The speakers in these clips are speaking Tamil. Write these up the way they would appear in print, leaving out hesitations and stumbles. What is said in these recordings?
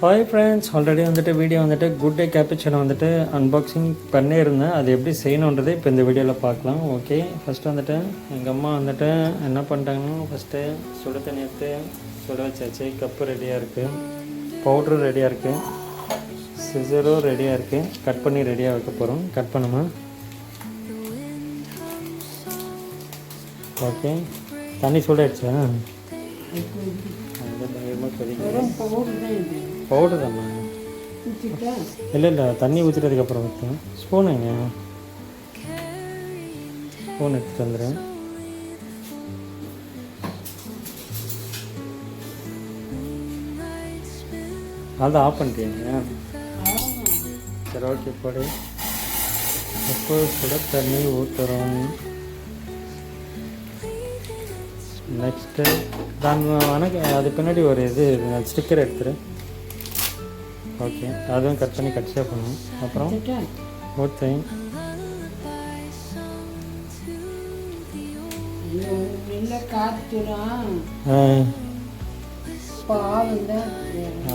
ஹாய் ஃப்ரெண்ட்ஸ், ஆல்ரெடி வந்துட்டு வீடியோ வந்துட்டு குட் டே கேப்புச்சினோ வந்துட்டு அன்பாக்சிங் பண்ணியிருந்தேன். அது எப்படி செய்யணுன்றது இப்போ இந்த வீடியோவில் பார்க்கலாம். ஓகே, ஃபஸ்ட்டு வந்துட்டு எங்கள் அம்மா வந்துட்டு என்ன பண்ணிட்டாங்கன்னா, ஃபஸ்ட்டு சுடு தண்ணி எடுத்து சுட வச்சாச்சு. கப்பு ரெடியாக இருக்குது, பவுட்ரு ரெடியாக இருக்குது, சிசரும் ரெடியாக இருக்குது. கட் பண்ணி ரெடியாக வைக்க போகிறோம். கட் பண்ணுமா? ஓகே, தண்ணி சூடாயிடுச்சா? பவுடர் தானே? இல்லை தண்ணி ஊற்றிட்டதுக்கப்புறம் வைப்பேன். ஸ்பூனுங்க, ஸ்பூன் எடுத்துகிட்டு வந்துடுறேன். அதான் ஆஃப் பண்ணிட்டீங்க. சரி, ஓகே, போடு. எப்போ சுட தண்ணி ஊற்றுறோம். நெக்ஸ்ட்டு தான் அது பின்னாடி ஒரு இது ஸ்டிக்கர் எடுத்துரு. ஓகே, அதுவும் கட் பண்ணி கட்சியாக பண்ணும். அப்புறம் ஊற்றேன்.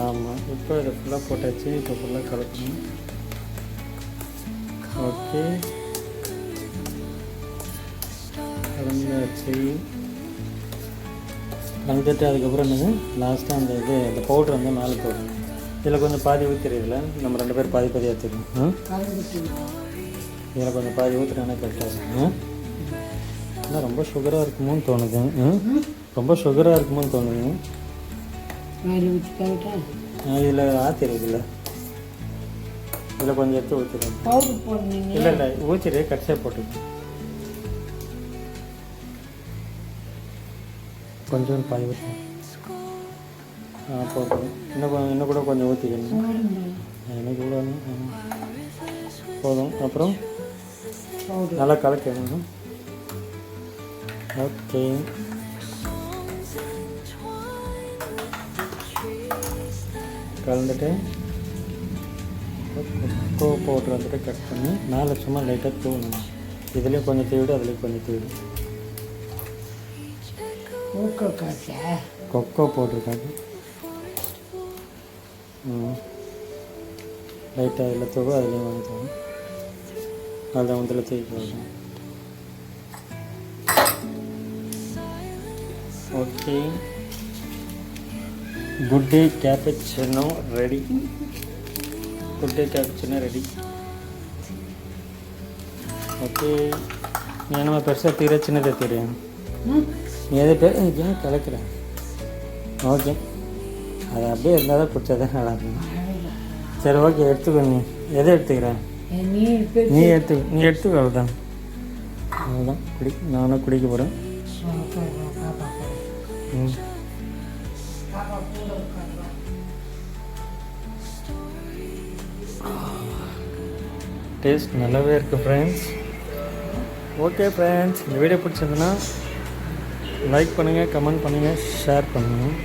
ஆமாம், இப்போ இதை ஃபுல்லாக போட்டாச்சு. இப்போ ஃபுல்லாக கலக்கணும். ஓகே, கலந்தாச்சு. கலந்துட்டு அதுக்கப்புறம் என்னது லாஸ்ட்டாக அந்த அந்த பவுட்ரு வந்து மேலே போடணும். இதில் கொஞ்சம் பாதி ஊற்றிடுதில்ல, நம்ம 2 பேர் பாதி பாதி ஏற்றுக்கணும். இதில் கொஞ்சம் பாதி ஊற்றுட்டோன்னா கரெக்டாக இருக்கும். ஆனால் ரொம்ப சுகராக இருக்குமோன்னு தோணுது. ரொம்ப சுகராக இருக்குமோன்னு தோணுது. இதில் ஆற்றிடுதில்ல, இதில் கொஞ்சம் எடுத்து ஊற்றிடுவேன். இல்லை ஊற்றிட்டு கடைசியாக போட்டுருக்கேன். கொஞ்சம் பாய் ஊற்றணும். போதும். இன்னும் கூட கொஞ்சம் ஊற்றிக்கணும். எனக்கு கூட போதும். அப்புறம் நல்லா கலக்கணும். ஓகே, கலந்துட்டு கொக்கோ பவுட்ரு வந்துட்டு கட் பண்ணி மேலே சும்மா லைட்டாக தூவணும். இதுலேயும் கொஞ்சம் தூவிடு, அதுலேயும் கொஞ்சம் தூவிடு. கொக்கோ போட்டிருக்காங்க. லைட்டாக அதில் தூவ, அதுலேயும் வந்து தூவும். அதில் வந்து தூக்கி. Okay, good day cappuccino ready. Good day cappuccino ready. Okay, நீ நம்ம பெருசாக தீர சின்னதை தெரியும். நீ எது பேர் ஏன் கலக்கிறேன்? ஓகே, அது அப்படியே இருந்தால் தான் பிடிச்சதான் நல்லா இருக்கும். சரி, ஓகே, எடுத்துக்கோ. நீ எதை எடுத்துக்கிறேன்? நீ எடுத்துக்கோ. அவ்வளோதான், நானும் குடிக்க போகிறேன். டேஸ்ட் நல்லாவே இருக்குது ஃப்ரெண்ட்ஸ். ஓகே ஃப்ரெண்ட்ஸ், இந்த வீடியோ பிடிச்சிருந்துன்னா லைக் பண்ணுங்கள், கமெண்ட் பண்ணுங்கள், ஷேர் பண்ணுங்கள்.